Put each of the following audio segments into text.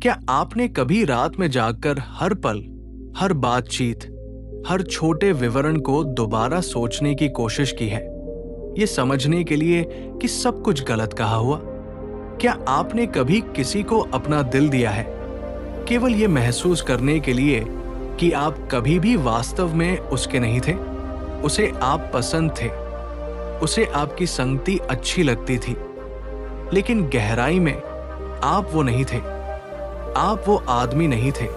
क्या आपने कभी रात में जागकर हर पल, हर बातचीत, हर छोटे विवरण को दोबारा सोचने की कोशिश की है, ये समझने के लिए कि सब कुछ गलत कहा हुआ? क्या आपने कभी किसी को अपना दिल दिया है, केवल ये महसूस करने के लिए कि आप कभी भी वास्तव में उसके नहीं थे? उसे आप पसंद थे, उसे आपकी संगति अच्छी लगती थी, लेकिन गहराई में आप वो नहीं थे। आप वो आदमी नहीं थे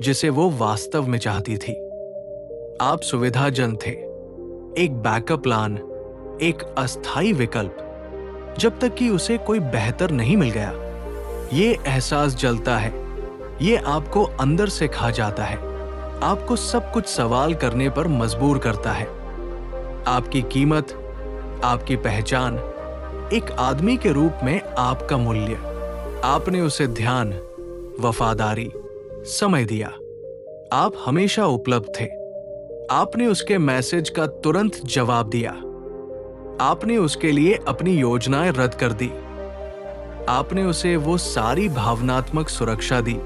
जिसे वो वास्तव में चाहती थी। आप सुविधाजनक थे, एक बैकअप प्लान, एक अस्थायी विकल्प, जब तक कि उसे कोई बेहतर नहीं मिल गया। ये एहसास जलता है, ये आपको अंदर से खा जाता है, आपको सब कुछ सवाल करने पर मजबूर करता है। आपकी कीमत, आपकी पहचान, एक आदमी के रूप में आपका मूल्य। आपने उसे ध्यान, वफादारी, समय दिया। आप हमेशा उपलब्ध थे। आपने उसके मैसेज का तुरंत जवाब दिया। आपने उसके लिए अपनी योजनाएं रद्द कर दी। आपने उसे वो सारी भावनात्मक सुरक्षा दी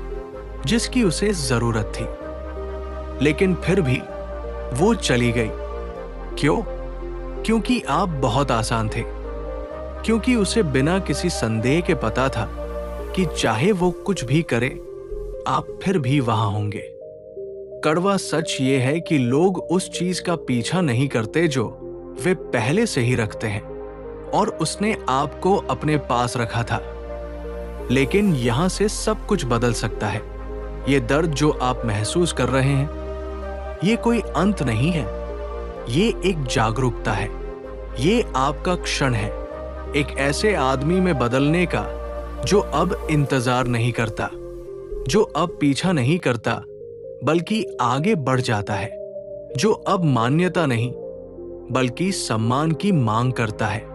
जिसकी उसे जरूरत थी। लेकिन फिर भी वो चली गई। क्यों? क्योंकि आप बहुत आसान थे। क्योंकि उसे बिना किसी संदेह के पता था कि चाहे वो कुछ भी करे, आप फिर भी वहां होंगे। कड़वा सच ये है कि लोग उस चीज का पीछा नहीं करते जो वे पहले से ही रखते हैं, और उसने आपको अपने पास रखा था। लेकिन यहां से सब कुछ बदल सकता है। ये दर्द जो आप महसूस कर रहे हैं, ये कोई अंत नहीं है, ये एक जागरूकता है। ये आपका क्षण है, एक ऐसे आदमी में बदलने का जो अब इंतजार नहीं करता, जो अब पीछा नहीं करता बल्कि आगे बढ़ जाता है, जो अब मान्यता नहीं बल्कि सम्मान की मांग करता है,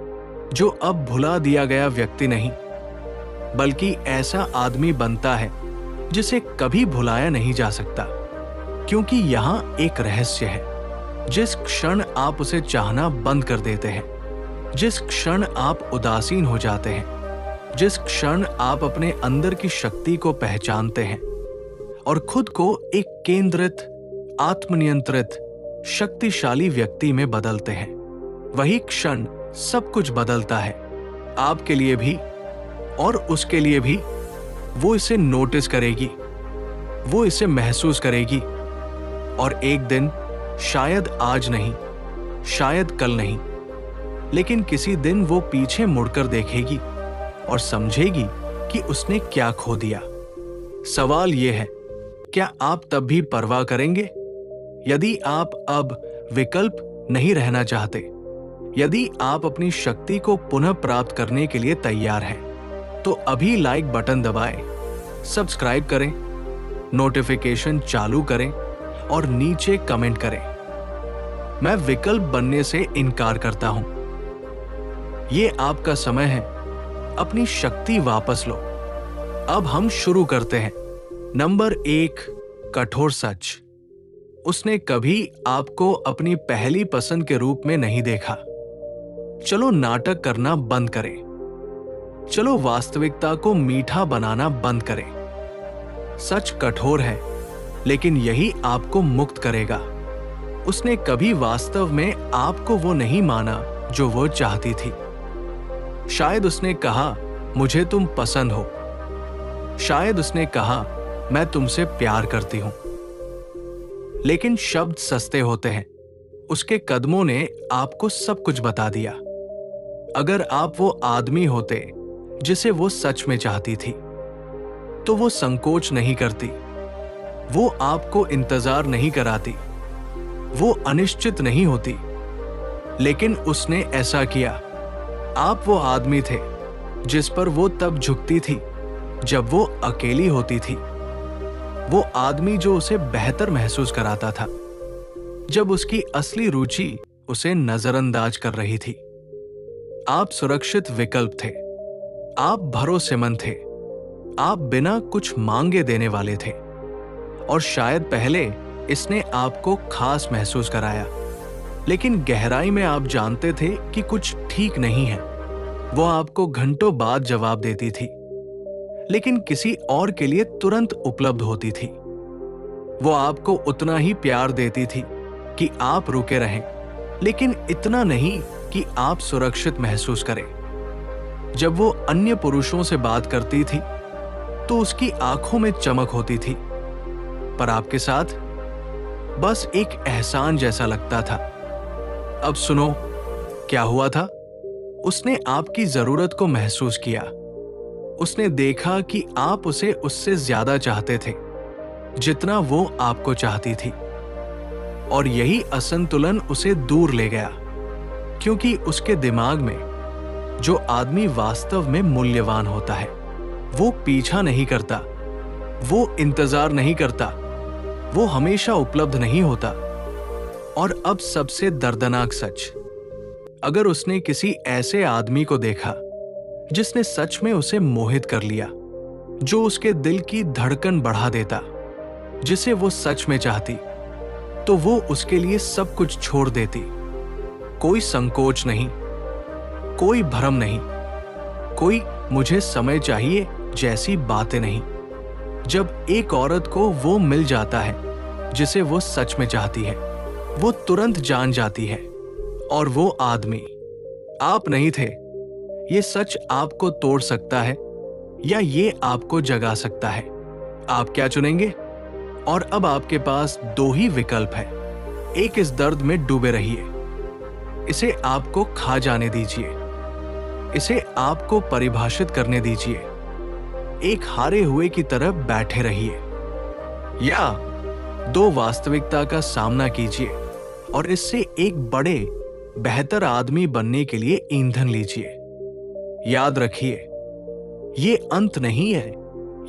जो अब भुला दिया गया व्यक्ति नहीं बल्कि ऐसा आदमी बनता है जिसे कभी भुलाया नहीं जा सकता। क्योंकि यहां एक रहस्य है। जिस क्षण आप उसे चाहना बंद कर देते हैं, जिस क्षण आप उदासीन हो जाते हैं, जिस क्षण आप अपने अंदर की शक्ति को पहचानते हैं और खुद को एक केंद्रित, आत्मनियंत्रित, शक्तिशाली व्यक्ति में बदलते हैं, वही क्षण सब कुछ बदलता है। आपके लिए भी और उसके लिए भी। वो इसे नोटिस करेगी, वो इसे महसूस करेगी, और एक दिन, शायद आज नहीं, शायद कल नहीं, लेकिन किसी दिन वो पीछे मुड़कर देखेगी और समझेगी कि उसने क्या खो दिया। सवाल यह है, क्या आप तब भी परवाह करेंगे? यदि आप अब विकल्प नहीं रहना चाहते, यदि आप अपनी शक्ति को पुनः प्राप्त करने के लिए तैयार हैं, तो अभी लाइक बटन दबाएं, सब्सक्राइब करें, नोटिफिकेशन चालू करें और नीचे कमेंट करें। मैं विकल्प बनने से इनकार करता हूं। ये आपका समय है, अपनी शक्ति वापस लो। अब हम शुरू करते हैं। नंबर 1, कठोर सच। उसने कभी आपको अपनी पहली पसंद के रूप में नहीं देखा। चलो नाटक करना बंद करें। चलो वास्तविकता को मीठा बनाना बंद करें। सच कठोर है, लेकिन यही आपको मुक्त करेगा। उसने कभी वास्तव में आपको वो नहीं माना जो वो चाहती थी। शायद उसने कहा, मुझे तुम पसंद हो। शायद उसने कहा, मैं तुमसे प्यार करती हूं। लेकिन शब्द सस्ते होते हैं। उसके कदमों ने आपको सब कुछ बता दिया। अगर आप वो आदमी होते जिसे वो सच में चाहती थी, तो वो संकोच नहीं करती, वो आपको इंतजार नहीं कराती, वो अनिश्चित नहीं होती। लेकिन उसने ऐसा किया। आप वो आदमी थे जिस पर वो तब झुकती थी जब वो अकेली होती थी। वो आदमी जो उसे बेहतर महसूस कराता था जब उसकी असली रुचि उसे नजरअंदाज कर रही थी। आप सुरक्षित विकल्प थे, आप भरोसेमंद थे, आप बिना कुछ मांगे देने वाले थे, और शायद पहले इसने आपको खास महसूस कराया, लेकिन गहराई में आप जानते थे कि कुछ ठीक नहीं है। वो आपको घंटों बाद जवाब देती थी, लेकिन किसी और के लिए तुरंत उपलब्ध होती थी। वो आपको उतना ही प्यार देती थी कि आप रुके रहें, लेकिन इतना नहीं कि आप सुरक्षित महसूस करें। जब वो अन्य पुरुषों से बात करती थी तो उसकी आंखों में चमक होती थी, पर आपके साथ बस एक एहसान जैसा लगता था। अब सुनो, क्या हुआ था? उसने आपकी जरूरत को महसूस किया। उसने देखा कि आप उसे उससे ज्यादा चाहते थे जितना वो आपको चाहती थी, और यही असंतुलन उसे दूर ले गया, क्योंकि उसके दिमाग में जो आदमी वास्तव में मूल्यवान होता है वो पीछा नहीं करता, वो इंतजार नहीं करता, वो हमेशा उपलब्ध नहीं होता। और अब सबसे दर्दनाक सच, अगर उसने किसी ऐसे आदमी को देखा जिसने सच में उसे मोहित कर लिया, जो उसके दिल की धड़कन बढ़ा देता, जिसे वो सच में चाहती, तो वो उसके लिए सब कुछ छोड़ देती। कोई संकोच नहीं, कोई भ्रम नहीं, कोई मुझे समय चाहिए जैसी बातें नहीं। जब एक औरत को वो मिल जाता है जिसे वो सच में चाहती है, वो तुरंत जान जाती है, और वो आदमी आप नहीं थे। ये सच आपको तोड़ सकता है या ये आपको जगा सकता है। आप क्या चुनेंगे? और अब आपके पास दो ही विकल्प है। एक, इस दर्द में डूबे रहिए, इसे आपको खा जाने दीजिए, इसे आपको परिभाषित करने दीजिए, एक हारे हुए की तरह बैठे रहिए, या दो, वास्तविकता का सामना कीजिए और इससे एक बड़े बेहतर आदमी बनने के लिए ईंधन लीजिए। याद रखिए, ये अंत नहीं है,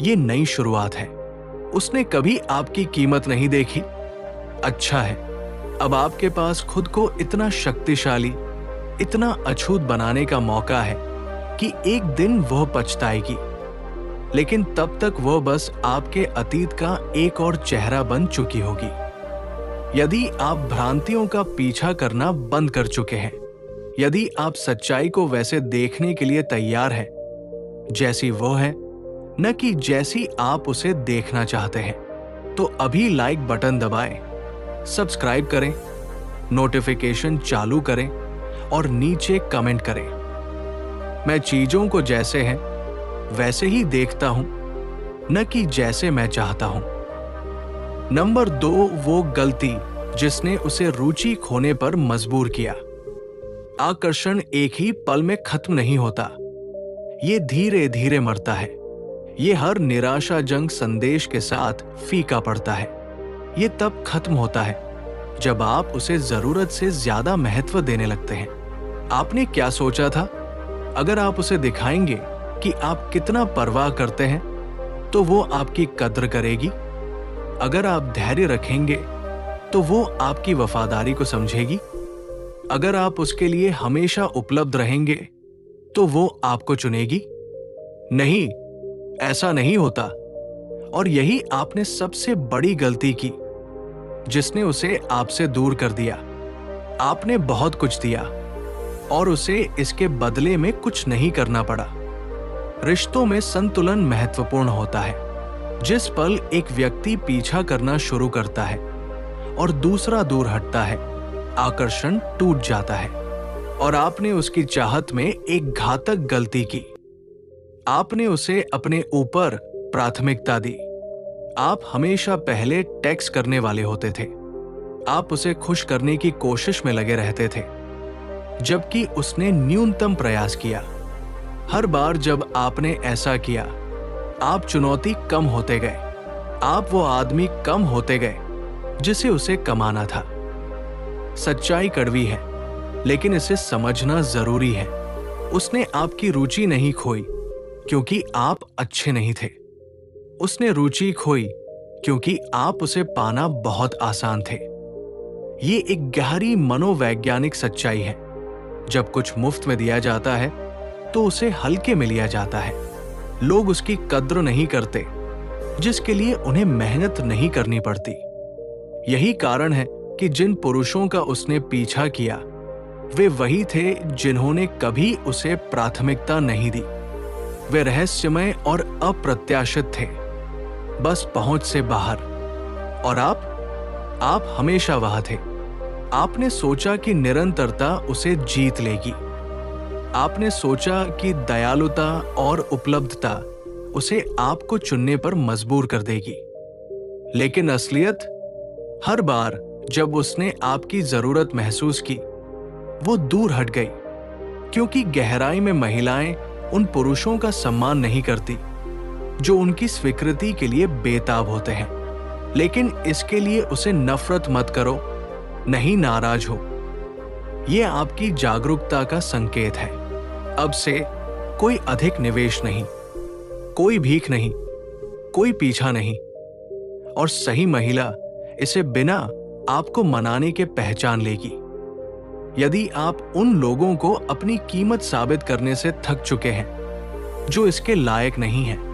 ये नई शुरुआत है। उसने कभी आपकी कीमत नहीं देखी। अच्छा है, अब आपके पास खुद को इतना शक्तिशाली, इतना अछूत बनाने का मौका है कि एक दिन वह पछताएगी, लेकिन तब तक वह बस आपके अतीत का एक और चेहरा बन चुकी होगी। यदि आप भ्रांतियों का पीछा करना बंद कर चुके हैं, यदि आप सच्चाई को वैसे देखने के लिए तैयार हैं जैसी वो है, न कि जैसी आप उसे देखना चाहते हैं, तो अभी लाइक बटन दबाएं, सब्सक्राइब करें, नोटिफिकेशन चालू करें और नीचे कमेंट करें। मैं चीजों को जैसे हैं वैसे ही देखता हूं, न कि जैसे मैं चाहता हूं। नंबर 2, वो गलती जिसने उसे रुचि खोने पर मजबूर किया। आकर्षण एक ही पल में खत्म नहीं होता, ये धीरे धीरे मरता है। ये हर निराशाजनक संदेश के साथ फीका पड़ता है। ये तब खत्म होता है जब आप उसे जरूरत से ज्यादा महत्व देने लगते हैं। आपने क्या सोचा था? अगर आप उसे दिखाएंगे कि आप कितना परवाह करते हैं, तो वो आपकी कद्र करेगी। अगर आप धैर्य रखेंगे तो वो आपकी वफादारी को समझेगी। अगर आप उसके लिए हमेशा उपलब्ध रहेंगे तो वो आपको चुनेगी। नहीं, ऐसा नहीं होता। और यही आपने सबसे बड़ी गलती की जिसने उसे आपसे दूर कर दिया। आपने बहुत कुछ दिया और उसे इसके बदले में कुछ नहीं करना पड़ा। रिश्तों में संतुलन महत्वपूर्ण होता है। जिस पल एक व्यक्ति पीछा करना शुरू करता है और दूसरा दूर हटता है, आकर्षण टूट जाता है। और आपने उसकी चाहत में एक घातक गलती की। आपने उसे अपने ऊपर प्राथमिकता दी। आप हमेशा पहले टेक्स्ट करने वाले होते थे। आप उसे खुश करने की कोशिश में लगे रहते थे, जबकि उसने न्यूनतम प्रयास किया। हर बार जब आपने ऐसा किया, आप चुनौती कम होते गए। आप वो आदमी कम होते गए जिसे उसे कमाना था। सच्चाई कड़वी है, लेकिन इसे समझना जरूरी है। उसने आपकी रुचि नहीं खोई क्योंकि आप अच्छे नहीं थे। उसने रुचि खोई क्योंकि आप उसे पाना बहुत आसान थे। ये एक गहरी मनोवैज्ञानिक सच्चाई है। जब कुछ मुफ्त में दिया जाता है तो उसे हल्के में लिया जाता है। लोग उसकी कद्र नहीं करते जिसके लिए उन्हें मेहनत नहीं करनी पड़ती। यही कारण है कि जिन पुरुषों का उसने पीछा किया, वे वही थे जिन्होंने कभी उसे प्राथमिकता नहीं दी। वे रहस्यमय और अप्रत्याशित थे, बस पहुंच से बाहर। और आप हमेशा वहां थे। आपने सोचा कि निरंतरता उसे जीत लेगी। आपने सोचा कि दयालुता और उपलब्धता उसे आपको चुनने पर मजबूर कर देगी। लेकिन असलियत, हर बार जब उसने आपकी जरूरत महसूस की, वो दूर हट गई। क्योंकि गहराई में महिलाएं उन पुरुषों का सम्मान नहीं करती जो उनकी स्वीकृति के लिए बेताब होते हैं। लेकिन इसके लिए उसे नफरत मत करो, नहीं नाराज हो। यह आपकी जागरूकता का संकेत है। अब से कोई अधिक निवेश नहीं, कोई भीख नहीं, कोई पीछा नहीं। और सही महिला इसे बिना आपको मनाने के पहचान लेगी। यदि आप उन लोगों को अपनी कीमत साबित करने से थक चुके हैं जो इसके लायक नहीं हैं,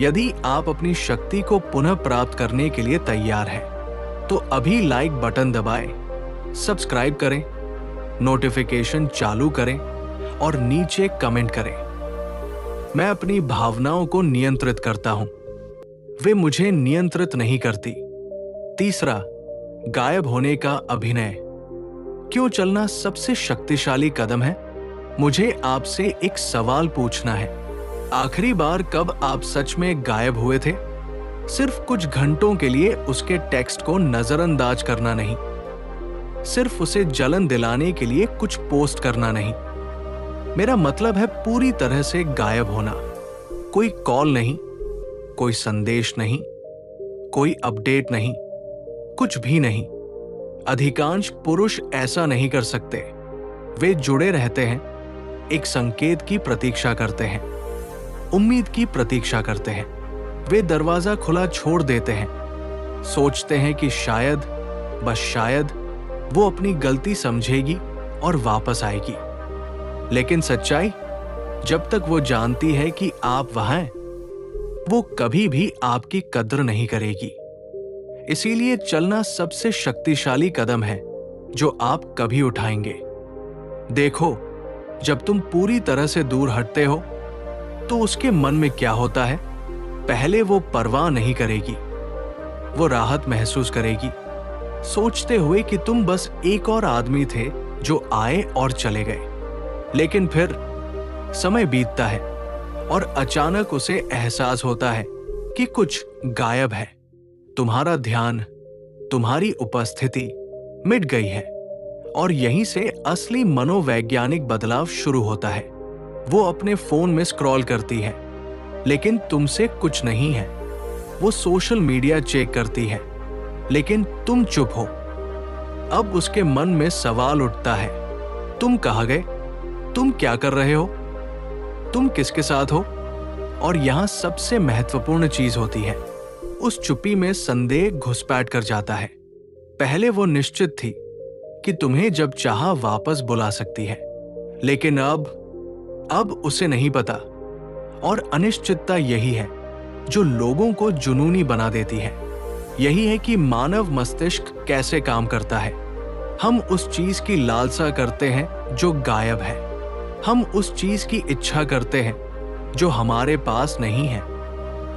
यदि आप अपनी शक्ति को पुनः प्राप्त करने के लिए तैयार हैं, तो अभी लाइक बटन दबाएं, सब्सक्राइब करें, नोटिफिकेशन चालू करें और नीचे कमेंट करें। मैं अपनी भावनाओं को नियंत्रित करता हूं, वे मुझे नियंत्रित नहीं करती। तीसरा, गायब होने का अभिनय। क्यों चलना सबसे शक्तिशाली कदम है? मुझे आपसे एक सवाल पूछना है। आखिरी बार कब आप सच में गायब हुए थे? सिर्फ कुछ घंटों के लिए उसके टेक्स्ट को नजरअंदाज करना नहीं, सिर्फ उसे जलन दिलाने के लिए कुछ पोस्ट करना नहीं। मेरा मतलब है पूरी तरह से गायब होना। कोई कॉल नहीं, कोई संदेश नहीं, कोई अपडेट नहीं, कुछ भी नहीं। अधिकांश पुरुष ऐसा नहीं कर सकते। वे जुड़े रहते हैं, एक संकेत की प्रतीक्षा करते हैं, उम्मीद की प्रतीक्षा करते हैं। वे दरवाजा खुला छोड़ देते हैं, सोचते हैं कि शायद, बस शायद, वो अपनी गलती समझेगी और वापस आएगी। लेकिन सच्चाई, जब तक वो जानती है कि आप वहां हैं, वो कभी भी आपकी कद्र नहीं करेगी। इसीलिए चलना सबसे शक्तिशाली कदम है जो आप कभी उठाएंगे। देखो, जब तुम पूरी तरह से दूर हटते हो तो उसके मन में क्या होता है? पहले वो परवाह नहीं करेगी, वो राहत महसूस करेगी, सोचते हुए कि तुम बस एक और आदमी थे जो आए और चले गए। लेकिन फिर समय बीतता है और अचानक उसे एहसास होता है कि कुछ गायब है। तुम्हारा ध्यान, तुम्हारी उपस्थिति मिट गई है। और यहीं से असली मनोवैज्ञानिक बदलाव शुरू होता है। वो अपने फोन में स्क्रॉल करती है, लेकिन तुमसे कुछ नहीं है। वो सोशल मीडिया चेक करती है, लेकिन तुम चुप हो। अब उसके मन में सवाल उठता है, तुम कहाँ गए? तुम क्या कर रहे हो? तुम किसके साथ हो? और यहां सबसे महत्वपूर्ण चीज होती है, उस चुप्पी में संदेह घुसपैठ कर जाता है। पहले वो निश्चित थी कि तुम्हें जब चाहा वापस बुला सकती है, लेकिन अब उसे नहीं पता। और अनिश्चितता यही है जो लोगों को जुनूनी बना देती है। यही है कि मानव मस्तिष्क कैसे काम करता है। हम उस चीज की लालसा करते हैं जो गायब है। हम उस चीज की इच्छा करते हैं जो हमारे पास नहीं है।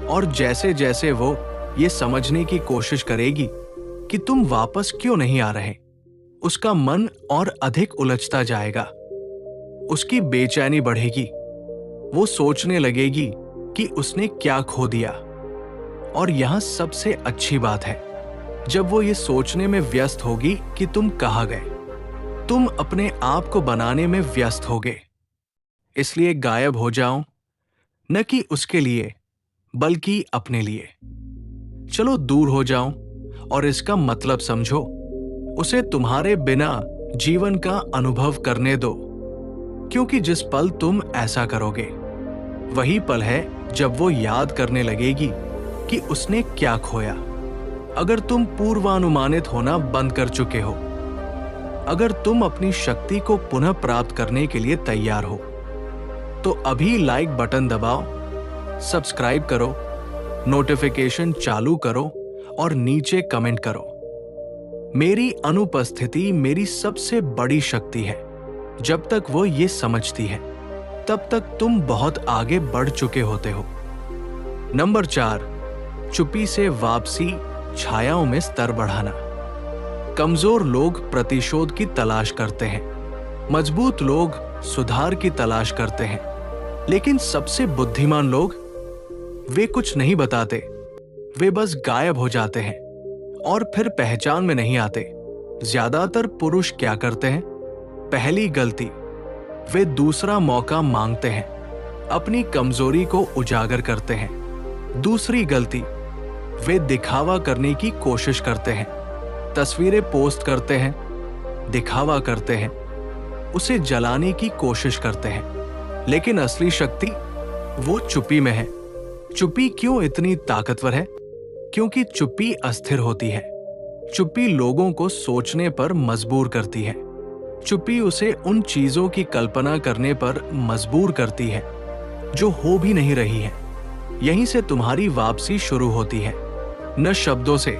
और जैसे जैसे वो ये समझने की कोशिश करेगी कि तुम वापस क्यों नहीं आ रहे, उसका मन और अधिक उलझता जाएगा। उसकी बेचैनी बढ़ेगी। वो सोचने लगेगी कि उसने क्या खो दिया। और यहां सबसे अच्छी बात है, जब वो ये सोचने में व्यस्त होगी कि तुम कहाँ गए, तुम अपने आप को बनाने में व्यस्त होगे। इसलिए गायब हो जाओ, न कि उसके लिए बल्कि अपने लिए। चलो दूर हो जाओ और इसका मतलब समझो। उसे तुम्हारे बिना जीवन का अनुभव करने दो, क्योंकि जिस पल तुम ऐसा करोगे वही पल है जब वो याद करने लगेगी कि उसने क्या खोया। अगर तुम पूर्वानुमानित होना बंद कर चुके हो, अगर तुम अपनी शक्ति को पुनः प्राप्त करने के लिए तैयार हो, तो अभी लाइक बटन दबाओ, सब्सक्राइब करो, नोटिफिकेशन चालू करो और नीचे कमेंट करो। मेरी अनुपस्थिति मेरी सबसे बड़ी शक्ति है, जब तक वो ये समझती है तब तक तुम बहुत आगे बढ़ चुके होते हो। नंबर 4, चुप्पी से वापसी, छायाओं में स्तर बढ़ाना। कमजोर लोग प्रतिशोध की तलाश करते हैं, मजबूत लोग सुधार की तलाश करते हैं, लेकिन सबसे बुद्धिमान लोग, वे कुछ नहीं बताते, वे बस गायब हो जाते हैं और फिर पहचान में नहीं आते। ज्यादातर पुरुष क्या करते हैं? पहली गलती, वे दूसरा मौका मांगते हैं, अपनी कमजोरी को उजागर करते हैं। दूसरी गलती, वे दिखावा करने की कोशिश करते हैं, तस्वीरें पोस्ट करते हैं, दिखावा करते हैं, उसे जलाने की कोशिश करते हैं। लेकिन असली शक्ति वो चुप्पी में है। चुप्पी क्यों इतनी ताकतवर है? क्योंकि चुप्पी अस्थिर होती है। चुप्पी लोगों को सोचने पर मजबूर करती है। चुप्पी उसे उन चीजों की कल्पना करने पर मजबूर करती है जो हो भी नहीं रही है। यहीं से तुम्हारी वापसी शुरू होती है, न शब्दों से,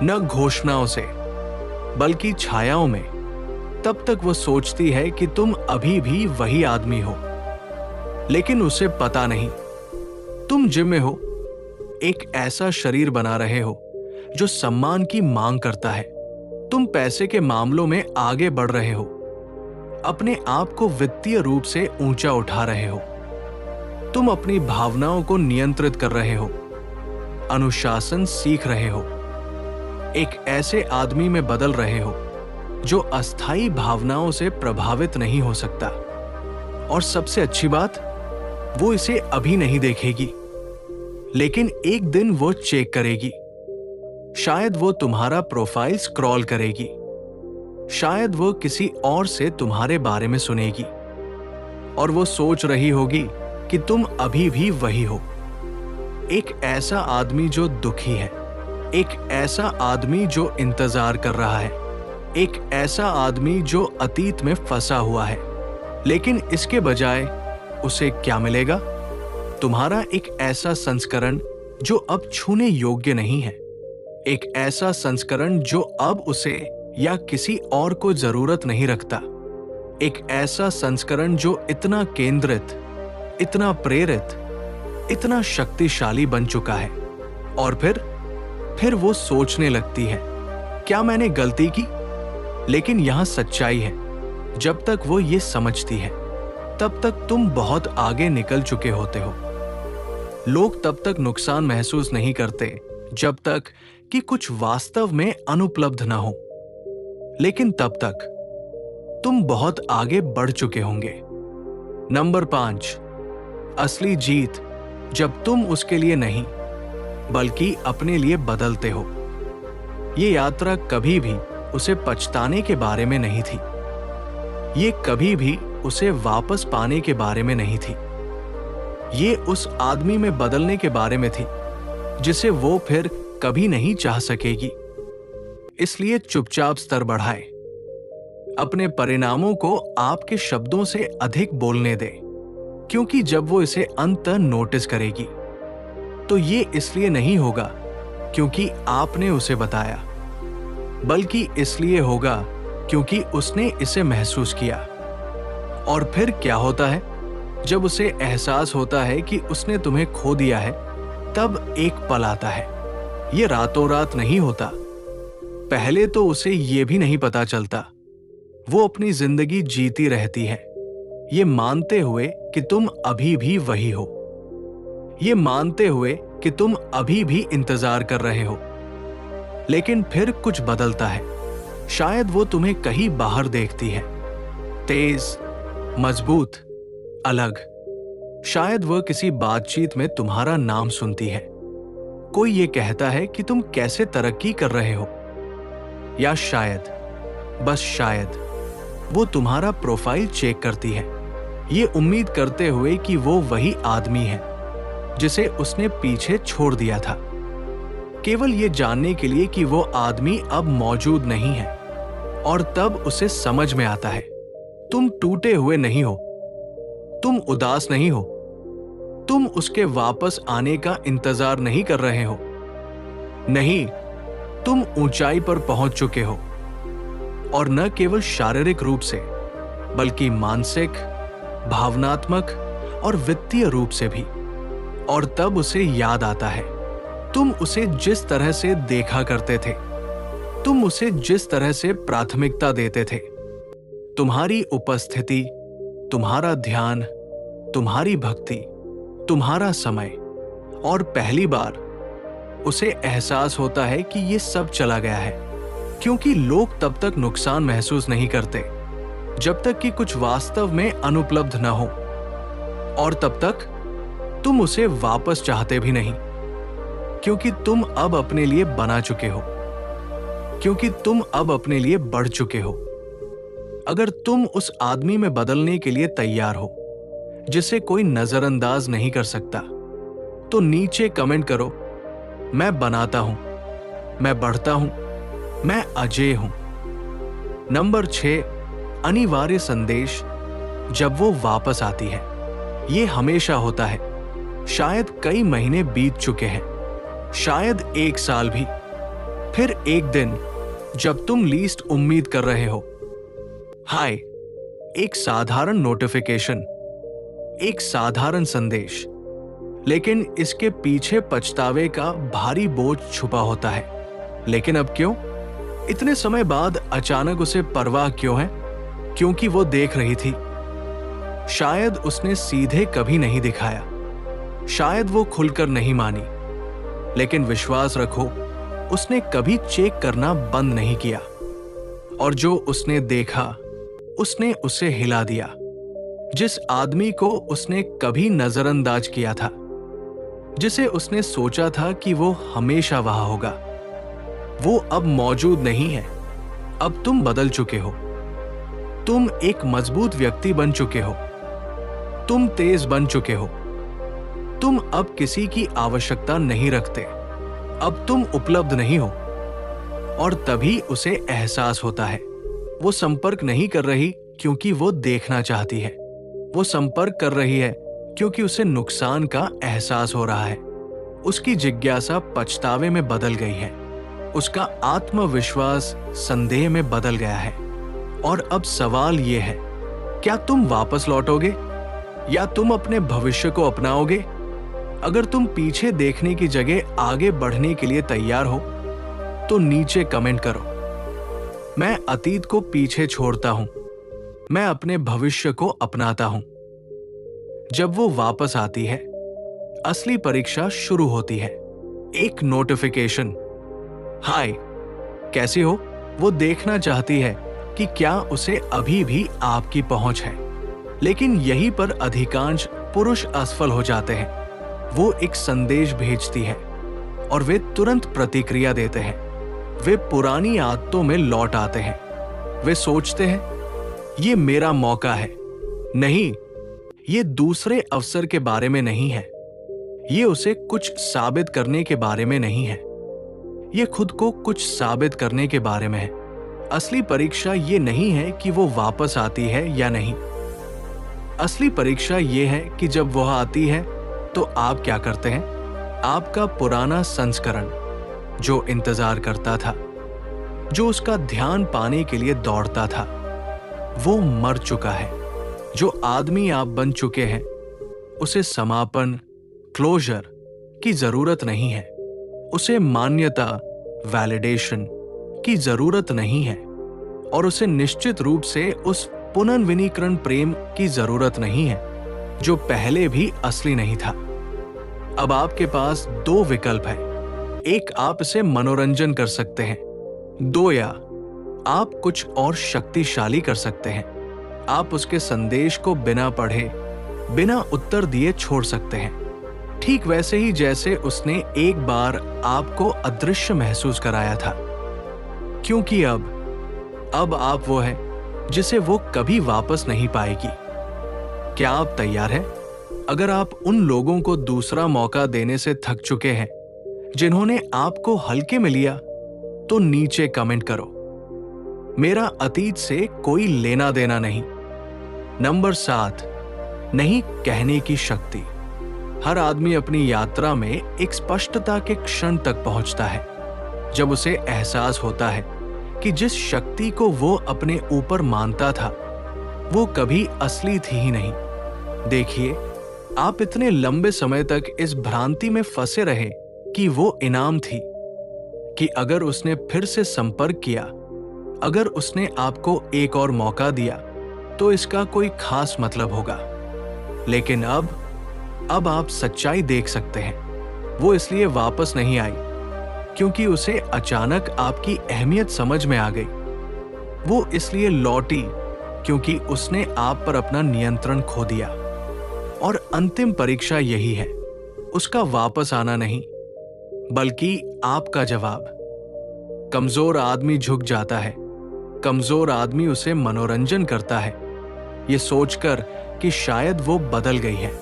न घोषणाओं से, बल्कि छायाओं में। तब तक वो सोचती है कि तुम अभी भी वही आदमी हो, लेकिन उसे पता नहीं तुम जिम में हो, एक ऐसा शरीर बना रहे हो जो सम्मान की मांग करता है। तुम पैसे के मामलों में आगे बढ़ रहे हो, अपने आप को वित्तीय रूप से ऊंचा उठा रहे हो। तुम अपनी भावनाओं को नियंत्रित कर रहे हो, अनुशासन सीख रहे हो, एक ऐसे आदमी में बदल रहे हो जो अस्थायी भावनाओं से प्रभावित नहीं हो सकता। और सबसे अच्छी बात, वो इसे अभी नहीं देखेगी, लेकिन एक दिन वो चेक करेगी। शायद वो तुम्हारा प्रोफाइल स्क्रॉल करेगी, शायद वो किसी और से तुम्हारे बारे में सुनेगी, और वो सोच रही होगी कि तुम अभी भी वही हो। एक ऐसा आदमी जो दुखी है, एक ऐसा आदमी जो इंतजार कर रहा है, एक ऐसा आदमी जो अतीत में फंसा हुआ है। लेकिन इसके बजाय उसे क्या मिलेगा? तुम्हारा एक ऐसा संस्करण जो अब छूने योग्य नहीं है, एक ऐसा संस्करण जो अब उसे या किसी और को जरूरत नहीं रखता, एक ऐसा संस्करण जो इतना केंद्रित, इतना प्रेरित, इतना शक्तिशाली बन चुका है। और फिर वो सोचने लगती है, क्या मैंने गलती की? लेकिन यहां सच्चाई है, जब तक वो ये समझती है तब तक तुम बहुत आगे निकल चुके होते हो। लोग तब तक नुकसान महसूस नहीं करते जब तक कि कुछ वास्तव में अनुपलब्ध ना हो, लेकिन तब तक तुम बहुत आगे बढ़ चुके होंगे। नंबर 5, असली जीत जब तुम उसके लिए नहीं बल्कि अपने लिए बदलते हो। ये यात्रा कभी भी उसे पछताने के बारे में नहीं थी, ये कभी भी उसे वापस पाने के बारे में नहीं थी, ये उस आदमी में बदलने के बारे में थी जिसे वो फिर कभी नहीं चाह सकेगी। इसलिए चुपचाप स्तर बढ़ाए, अपने परिणामों को आपके शब्दों से अधिक बोलने दे, क्योंकि जब वो इसे अंततः नोटिस करेगी तो ये इसलिए नहीं होगा क्योंकि आपने उसे बताया, बल्कि इसलिए होगा क्योंकि उसने इसे महसूस किया। और फिर क्या होता है? जब उसे एहसास होता है कि उसने तुम्हें खो दिया है, तब एक पल आता है। ये रातों रात नहीं होता। पहले तो उसे ये भी नहीं पता चलता। वो अपनी जिंदगी जीती रहती है, ये मानते हुए कि तुम अभी भी वही हो, ये मानते हुए कि तुम अभी भी इंतजार कर रहे हो। लेकिन फिर कुछ बदलता है। शायद वो तुम्हें कहीं बाहर देखती है, तेज, मजबूत, अलग। शायद वो किसी बातचीत में तुम्हारा नाम सुनती है। कोई ये कहता है कि तुम कैसे तरक्की कर रहे हो। या शायद, बस शायद, वो तुम्हारा प्रोफाइल चेक करती है, ये उम्मीद करते हुए कि वो वही आदमी है जिसे उसने पीछे छोड़ दिया था, केवल ये जानने के लिए कि वो आदमी अब मौजूद नहीं है। और तब उसे समझ में आता है, तुम टूटे हुए नहीं हो, तुम उदास नहीं हो, तुम उसके वापस आने का इंतजार नहीं कर रहे हो। नहीं, तुम ऊंचाई पर पहुंच चुके हो, और न केवल शारीरिक रूप से, बल्कि मानसिक, भावनात्मक और वित्तीय रूप से भी। और तब उसे याद आता है, तुम उसे जिस तरह से देखा करते थे, तुम उसे जिस तरह से प्राथमिकता देते थे, तुम्हारी उपस्थिति, तुम्हारा ध्यान, तुम्हारी भक्ति, तुम्हारा समय। और पहली बार उसे एहसास होता है कि ये सब चला गया है, क्योंकि लोग तब तक नुकसान महसूस नहीं करते जब तक कि कुछ वास्तव में अनुपलब्ध न हो, और तब तक तुम उसे वापस चाहते भी नहीं, क्योंकि तुम अब अपने लिए बना चुके हो, क्योंकि तुम अब अपने लिए बढ़ चुके हो। अगर तुम उस आदमी में बदलने के लिए तैयार हो जिसे कोई नजरअंदाज नहीं कर सकता, तो नीचे कमेंट करो, मैं बनाता हूं, मैं बढ़ता हूं, मैं अजेय हूं। नंबर 6, अनिवार्य संदेश जब वो वापस आती है। ये हमेशा होता है। शायद कई महीने बीत चुके हैं, शायद 1 साल भी। फिर एक दिन जब तुम लीस्ट उम्मीद कर रहे हो, हाय, एक साधारण नोटिफिकेशन, एक साधारण संदेश, लेकिन इसके पीछे पछतावे का भारी बोझ छुपा होता है। लेकिन अब क्यों? इतने समय बाद अचानक उसे परवाह क्यों है? क्योंकि वो देख रही थी। शायद उसने सीधे कभी नहीं दिखाया, शायद वो खुलकर नहीं मानी, लेकिन विश्वास रखो, उसने कभी चेक करना बंद नहीं किया। और जो उसने देखा, उसने उसे हिला दिया। जिस आदमी को उसने कभी नजरअंदाज किया था, जिसे उसने सोचा था कि वो हमेशा वहां होगा, वो अब मौजूद नहीं है। अब तुम बदल चुके हो, तुम एक मजबूत व्यक्ति बन चुके हो, तुम तेज बन चुके हो, तुम अब किसी की आवश्यकता नहीं रखते, अब तुम उपलब्ध नहीं हो। और तभी उसे एहसास होता है, वो संपर्क नहीं कर रही क्योंकि वो देखना चाहती है, वो संपर्क कर रही है क्योंकि उसे नुकसान का एहसास हो रहा है। उसकी जिज्ञासा पछतावे में बदल गई है, उसका आत्मविश्वास संदेह में बदल गया है। और अब सवाल ये है, क्या तुम वापस लौटोगे या तुम अपने भविष्य को अपनाओगे? अगर तुम पीछे देखने की जगह आगे बढ़ने के लिए तैयार हो, तो नीचे कमेंट करो, मैं अतीत को पीछे छोड़ता हूं, मैं अपने भविष्य को अपनाता हूं। जब वो वापस आती है, असली परीक्षा शुरू होती है। एक नोटिफिकेशन, हाय, कैसे हो? वो देखना चाहती है कि क्या उसे अभी भी आपकी पहुंच है। लेकिन यहीं पर अधिकांश पुरुष असफल हो जाते हैं। वो एक संदेश भेजती है और वे तुरंत प्रतिक्रिया देते हैं। वे पुरानी आदतों में लौट आते हैं। वे सोचते हैं, ये मेरा मौका है। नहीं, ये दूसरे अवसर के बारे में नहीं है। ये उसे कुछ साबित करने के बारे में नहीं है। ये खुद को कुछ साबित करने के बारे में है। असली परीक्षा ये नहीं है कि वो वापस आती है या नहीं। असली परीक्षा ये है कि जब वह आती है तो आप क्या करते हैं? आपका पुराना संस्करण जो इंतजार करता था, जो उसका ध्यान पाने के लिए दौड़ता था, वो मर चुका है। जो आदमी आप बन चुके हैं, उसे समापन, क्लोजर की जरूरत नहीं है। उसे मान्यता, वैलिडेशन की जरूरत नहीं है। और उसे निश्चित रूप से उस पुनर्विनीकरण प्रेम की जरूरत नहीं है जो पहले भी असली नहीं था। अब आपके पास 2 विकल्प हैं। एक, आप इसे मनोरंजन कर सकते हैं। 2, या आप कुछ और शक्तिशाली कर सकते हैं। आप उसके संदेश को बिना पढ़े, बिना उत्तर दिए छोड़ सकते हैं। ठीक वैसे ही जैसे उसने एक बार आपको अदृश्य महसूस कराया था। क्योंकि अब आप वो हैं जिसे वो कभी वापस नहीं पाएगी। क्या आप तैयार हैं? अगर आप उन लोगों को दूसरा मौका देने से थक चुके हैं जिन्होंने आपको हल्के में लिया, तो नीचे कमेंट करो, मेरा अतीत से कोई लेना देना नहीं। नंबर 7, नहीं कहने की शक्ति। हर आदमी अपनी यात्रा में एक स्पष्टता के क्षण तक पहुंचता है जब उसे एहसास होता है कि जिस शक्ति को वो अपने ऊपर मानता था, वो कभी असली थी ही नहीं। देखिए, आप इतने लंबे समय तक इस भ्रांति में फंसे रहे कि वो इनाम थी, कि अगर उसने फिर से संपर्क किया, अगर उसने आपको एक और मौका दिया, तो इसका कोई खास मतलब होगा। लेकिन अब आप सच्चाई देख सकते हैं। वो इसलिए वापस नहीं आई क्योंकि उसे अचानक आपकी अहमियत समझ में आ गई। वो इसलिए लौटी क्योंकि उसने आप पर अपना नियंत्रण खो दिया। और अंतिम परीक्षा यही है, उसका वापस आना नहीं, बल्कि आपका जवाब। कमजोर आदमी झुक जाता है, कमजोर आदमी उसे मनोरंजन करता है, ये सोचकर कि शायद वो बदल गई है,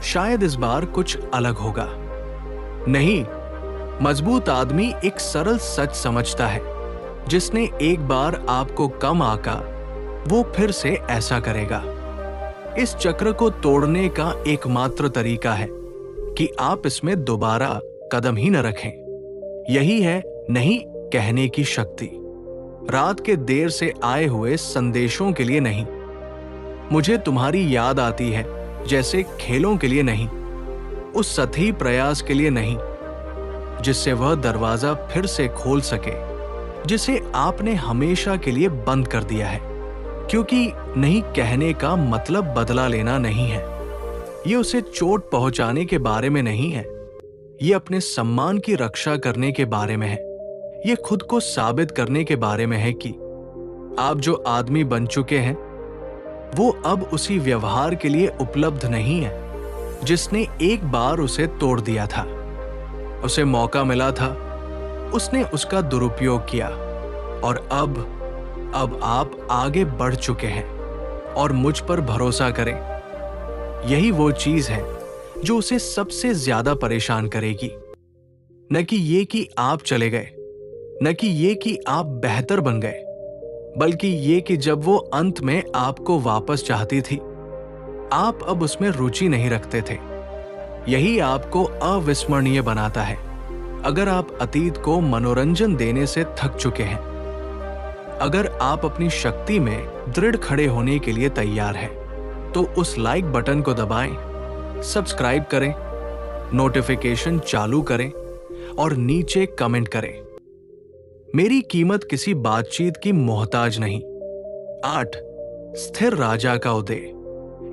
शायद इस बार कुछ अलग होगा। नहीं, मजबूत आदमी एक सरल सच समझता है, जिसने एक बार आपको कम आंका, वो फिर से ऐसा करेगा। इस चक्र को तोड़ने का एकमात्र तरीका है कि आप इसमें दोबारा कदम ही न रखें। यही है नहीं कहने की शक्ति। रात के देर से आए हुए संदेशों के लिए नहीं, मुझे तुम्हारी याद आती है जैसे खेलों के लिए नहीं, उस सतही प्रयास के लिए नहीं जिससे वह दरवाजा फिर से खोल सके जिसे आपने हमेशा के लिए बंद कर दिया है। क्योंकि नहीं कहने का मतलब बदला लेना नहीं है, ये उसे चोट पहुंचाने के बारे में नहीं है, ये अपने सम्मान की रक्षा करने के बारे में है, ये खुद को साबित करने के बारे में है कि आप जो आदमी बन चुके हैं वो अब उसी व्यवहार के लिए उपलब्ध नहीं है जिसने एक बार उसे तोड़ दिया था। उसे मौका मिला था, उसने उसका दुरुपयोग किया, और अब आप आगे बढ़ चुके हैं। और मुझ पर भरोसा करें, यही वो चीज है जो उसे सबसे ज्यादा परेशान करेगी। न कि ये कि आप चले गए, न कि ये कि आप बेहतर बन गए, बल्कि ये कि जब वो अंत में आपको वापस चाहती थी, आप अब उसमें रुचि नहीं रखते थे। यही आपको अविस्मरणीय बनाता है। अगर आप अतीत को मनोरंजन देने से थक चुके हैं, अगर आप अपनी शक्ति में दृढ़ खड़े होने के लिए तैयार हैं, तो उस लाइक बटन को दबाएं, सब्सक्राइब करें, नोटिफिकेशन चालू करें और नीचे कमेंट करें। मेरी कीमत किसी बातचीत की मोहताज नहीं। 8 स्थिर राजा का उदय।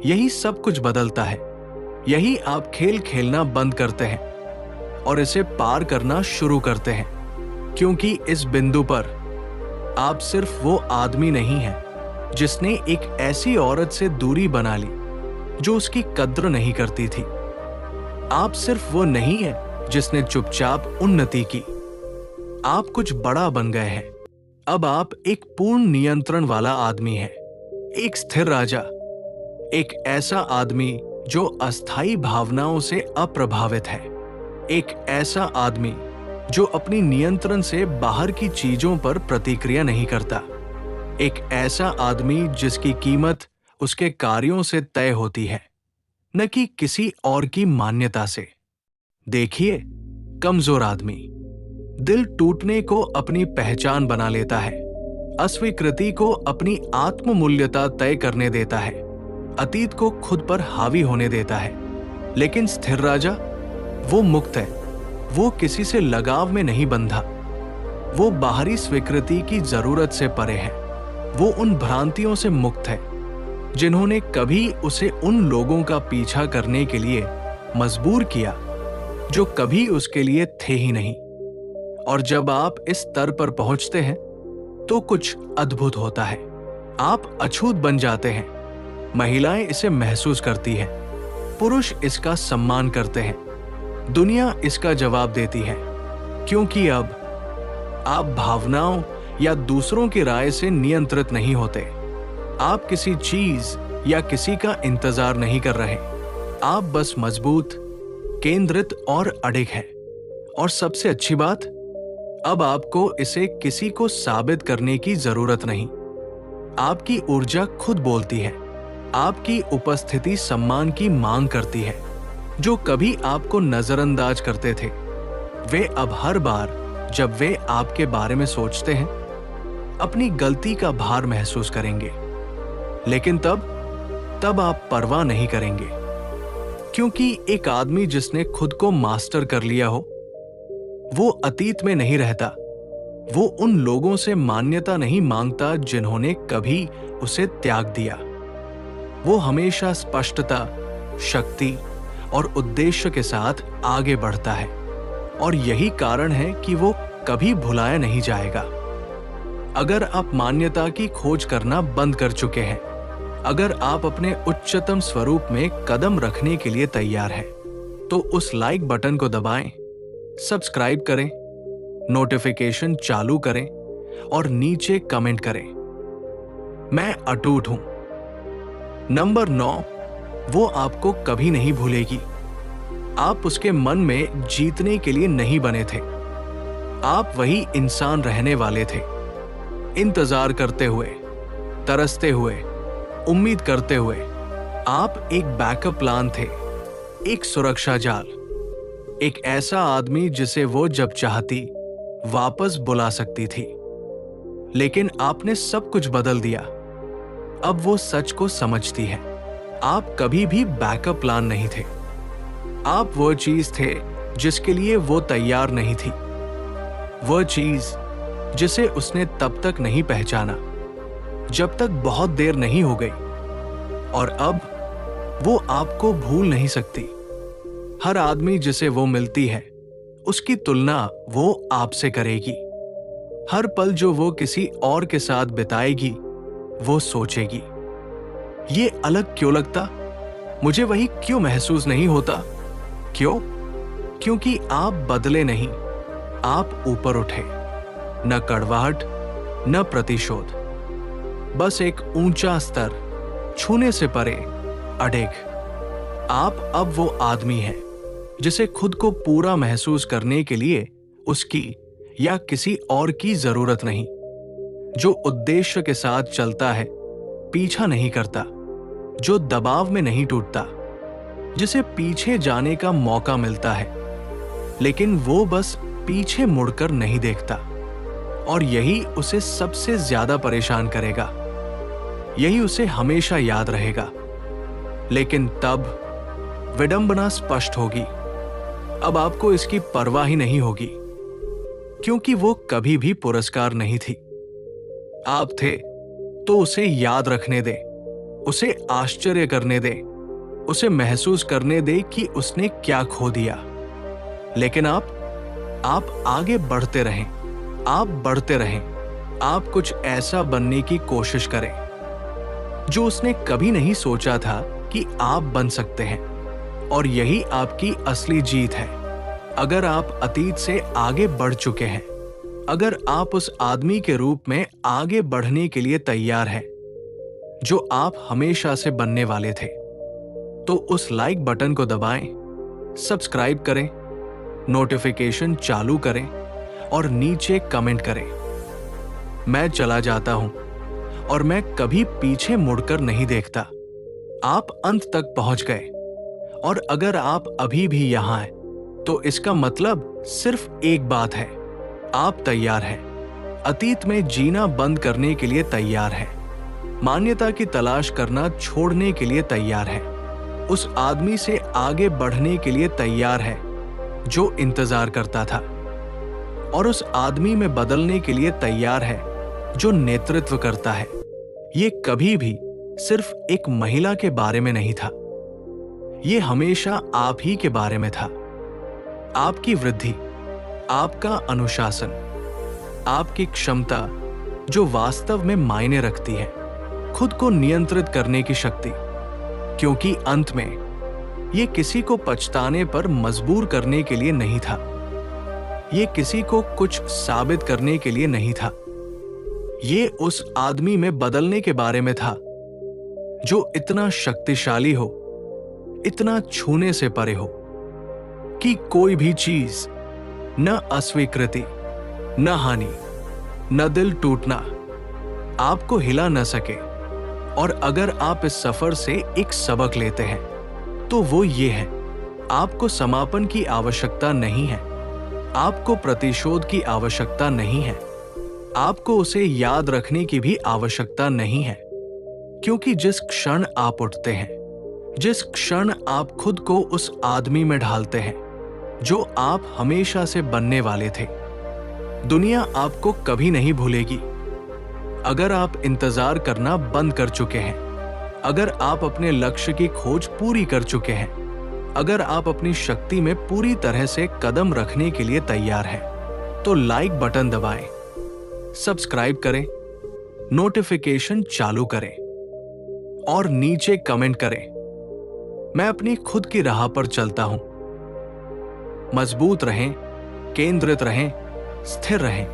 यही सब कुछ बदलता है। यही आप खेल खेलना बंद करते हैं और इसे पार करना शुरू करते हैं, क्योंकि इस बिंदु पर आप सिर्फ वो आदमी नहीं हैं जिसने एक ऐसी औरत से दूरी बना ली जो उसकी कद्र नहीं करती थी। आप सिर्फ वो नहीं हैं जिसने चुपचाप उन्नति की। आप कुछ बड़ा बन गए हैं। अब आप एक पूर्ण नियंत्रण वाला आदमी हैं, एक स्थिर राजा, एक ऐसा आदमी जो अस्थायी भावनाओं से अप्रभावित है, एक ऐसा आदमी जो अपनी नियंत्रण से बाहर की चीजों पर प्रतिक्रिया नहीं करता, एक ऐसा आदमी जिसकी कीमत उसके कार्यों से तय होती है, न कि किसी और की मान्यता से। देखिए, कमजोर आदमी दिल टूटने को अपनी पहचान बना लेता है, अस्वीकृति को अपनी आत्ममूल्यता तय करने देता है, अतीत को खुद पर हावी होने देता है। लेकिन स्थिर राजा, वो मुक्त है, वो किसी से लगाव में नहीं बंधा, वो बाहरी स्वीकृति की जरूरत से परे है, वो उन भ्रांतियों से मुक्त है जिन्होंने कभी उसे उन लोगों का पीछा करने के लिए मजबूर किया जो कभी उसके लिए थे ही नहीं। और जब आप इस स्तर पर पहुंचते हैं तो कुछ अद्भुत होता है। आप अछूत बन जाते हैं। महिलाएं इसे महसूस करती हैं, पुरुष इसका सम्मान करते हैं, दुनिया इसका जवाब देती है, क्योंकि अब आप भावनाओं या दूसरों की राय से नियंत्रित नहीं होते। आप किसी चीज या किसी का इंतजार नहीं कर रहे। आप बस मजबूत, केंद्रित और अडिग हैं। और सबसे अच्छी बात, अब आपको इसे किसी को साबित करने की जरूरत नहीं। आपकी ऊर्जा खुद बोलती है। आपकी उपस्थिति सम्मान की मांग करती है। जो कभी आपको नजरअंदाज करते थे, वे अब हर बार जब वे आपके बारे में सोचते हैं, अपनी गलती का भार महसूस करेंगे। लेकिन तब तब आप परवाह नहीं करेंगे। क्योंकि एक आदमी जिसने खुद को मास्टर कर लिया हो, वो अतीत में नहीं रहता। वो उन लोगों से मान्यता नहीं मांगता जिन्होंने कभी उसे त्याग दिया। वो हमेशा स्पष्टता, शक्ति और उद्देश्य के साथ आगे बढ़ता है, और यही कारण है कि वो कभी भुलाया नहीं जाएगा। अगर आप मान्यता की खोज करना बंद कर चुके हैं, अगर आप अपने उच्चतम स्वरूप में कदम रखने के लिए तैयार हैं, तो उस लाइक बटन को दबाएं, सब्सक्राइब करें, नोटिफिकेशन चालू करें और नीचे कमेंट करें, मैं अटूट हूं। नंबर 9, वो आपको कभी नहीं भूलेगी। आप उसके मन में जीतने के लिए नहीं बने थे। आप वही इंसान रहने वाले थे, इंतजार करते हुए, तरसते हुए, उम्मीद करते हुए। आप एक बैकअप प्लान थे, एक सुरक्षा जाल, एक ऐसा आदमी जिसे वो जब चाहती वापस बुला सकती थी। लेकिन आपने सब कुछ बदल दिया। अब वो सच को समझती है, आप कभी भी बैकअप प्लान नहीं थे। आप वो चीज थे जिसके लिए वो तैयार नहीं थी, वो चीज जिसे उसने तब तक नहीं पहचाना जब तक बहुत देर नहीं हो गई। और अब वो आपको भूल नहीं सकती। हर आदमी जिसे वो मिलती है, उसकी तुलना वो आपसे करेगी। हर पल जो वो किसी और के साथ बिताएगी, वो सोचेगी, ये अलग क्यों लगता, मुझे वही क्यों महसूस नहीं होता। क्यों? क्योंकि आप बदले नहीं, आप ऊपर उठे। न कड़वाहट, न प्रतिशोध, बस एक ऊंचा स्तर, छूने से परे, अडेग। आप अब वो आदमी हैं जिसे खुद को पूरा महसूस करने के लिए उसकी या किसी और की जरूरत नहीं, जो उद्देश्य के साथ चलता है, पीछा नहीं करता, जो दबाव में नहीं टूटता, जिसे पीछे जाने का मौका मिलता है लेकिन वो बस पीछे मुड़कर नहीं देखता। और यही उसे सबसे ज्यादा परेशान करेगा, यही उसे हमेशा याद रहेगा। लेकिन तब विडंबना स्पष्ट होगी। अब आपको इसकी परवाह ही नहीं होगी, क्योंकि वो कभी भी पुरस्कार नहीं थी। आप थे तो उसे याद रखने दे, उसे आश्चर्य करने दे, उसे महसूस करने दे कि उसने क्या खो दिया। लेकिन आप आगे बढ़ते रहें, आप बढ़ते रहें, आप कुछ ऐसा बनने की कोशिश करें जो उसने कभी नहीं सोचा था कि आप बन सकते हैं। और यही आपकी असली जीत है। अगर आप अतीत से आगे बढ़ चुके हैं, अगर आप उस आदमी के रूप में आगे बढ़ने के लिए तैयार हैं जो आप हमेशा से बनने वाले थे, तो उस लाइक बटन को दबाएं, सब्सक्राइब करें, नोटिफिकेशन चालू करें और नीचे कमेंट करें, मैं चला जाता हूं और मैं कभी पीछे मुड़कर नहीं देखता। आप अंत तक पहुंच गए, और अगर आप अभी भी यहां हैं, तो इसका मतलब सिर्फ एक बात है, आप तैयार हैं। अतीत में जीना बंद करने के लिए तैयार हैं, मान्यता की तलाश करना छोड़ने के लिए तैयार हैं, उस आदमी से आगे बढ़ने के लिए तैयार है जो इंतजार करता था, और उस आदमी में बदलने के लिए तैयार है जो नेतृत्व करता है। ये कभी भी सिर्फ एक महिला के बारे में नहीं था, ये हमेशा आप ही के बारे में था। आपकी वृद्धि, आपका अनुशासन, आपकी क्षमता जो वास्तव में मायने रखती है, खुद को नियंत्रित करने की शक्ति। क्योंकि अंत में ये किसी को पछताने पर मजबूर करने के लिए नहीं था, ये किसी को कुछ साबित करने के लिए नहीं था, ये उस आदमी में बदलने के बारे में था जो इतना शक्तिशाली हो, इतना छूने से परे हो कि कोई भी चीज, न अस्वीकृति, न हानि, न दिल टूटना आपको हिला न सके। और अगर आप इस सफर से एक सबक लेते हैं, तो वो ये है, आपको समापन की आवश्यकता नहीं है, आपको प्रतिशोध की आवश्यकता नहीं है, आपको उसे याद रखने की भी आवश्यकता नहीं है, क्योंकि जिस क्षण आप उठते हैं, जिस क्षण आप खुद को उस आदमी में ढालते हैं जो आप हमेशा से बनने वाले थे, दुनिया आपको कभी नहीं भूलेगी। अगर आप इंतजार करना बंद कर चुके हैं, अगर आप अपने लक्ष्य की खोज पूरी कर चुके हैं, अगर आप अपनी शक्ति में पूरी तरह से कदम रखने के लिए तैयार हैं, तो लाइक बटन दबाएं, सब्सक्राइब करें, नोटिफिकेशन चालू करें और नीचे कमेंट करें, मैं अपनी खुद की राह पर चलता हूं। मजबूत रहें, केंद्रित रहें, स्थिर रहें।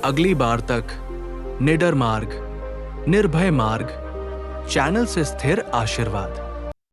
अगली बार तक निडर मार्ग, निर्भय मार्ग, चैनल से स्थिर आशीर्वाद।